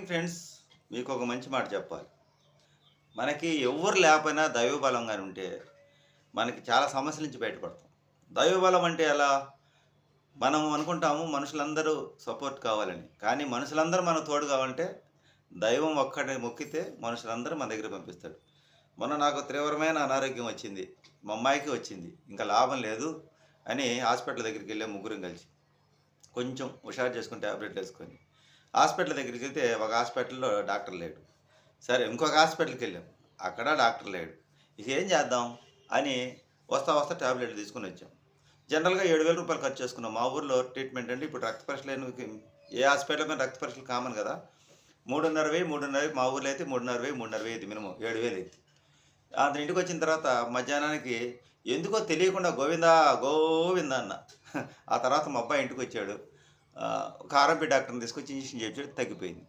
Friends, మీకు ఒక మంచి మాట చెప్పాలి. మనకి ఎవ్వరు లేకపోయినా దైవబలం గాని ఉంటే, మనకి చాలా సమస్యల నుంచి బయటపడతాం. దైవబలం అంటే ఎలా? మనం అనుకుంటాము మనుషులందరూ సపోర్ట్ కావాలని. కానీ మనుషులందరూ మనకు తోడు కావాలంటే, దైవం ఒక్కడిని మొక్కితే మనుషులందరూ మన దగ్గరికి పంపిస్తాడు. మొన్న నాకు తీవ్రమైన అనారోగ్యం వచ్చింది. మా అమ్మాయికి వచ్చింది. ఇంకా లాభం లేదు అని హాస్పిటల్ దగ్గరికెళ్ళాం ముగ్గురం కలిసి. కొంచెం హుషారు చేసుకొని టాబ్లెట్‌లేసుకొని. హాస్పిటల్ దగ్గరికెళ్తే ఒక హాస్పిటల్‌లో డాక్టర్ లేడు. సరే ఇంకొక హాస్పిటల్‌కెళ్ళాం. అక్కడ డాక్టర్ లేడు. ఇక ఏం చేద్దాం అని వస్తా వస్తా టాబ్లెట్లు తీసుకొనొచ్చాం. జనరల్‌గా రూ. 7,000 ఖర్చు చేసుకున్నాం. మా ఊర్లో ట్రీట్మెంట్ అంటే ఇప్పుడు రక్త పరీక్షలకి ఏ హాస్పిటల్‌కైనా రక్త పరీక్షలు కామన్ కదా! 3,500, 3,500 మా ఊర్లో అయితే 3,500, 3,500 మినిమమ్ 7,000 అయింది. అతను ఇంటికొచ్చిన తర్వాత మధ్యాహ్నానికి ఎందుకో తెలియకుండా గోవిందా గోవిందా అన్న. ఆ తర్వాత మా అబ్బాయి ఇంటికొచ్చాడు. ఒక ఆర్ఎంపీ డాక్టర్‌ని తీసుకొచ్చి ఇంజెక్షన్ చేయించాడు తగ్గిపోయింది.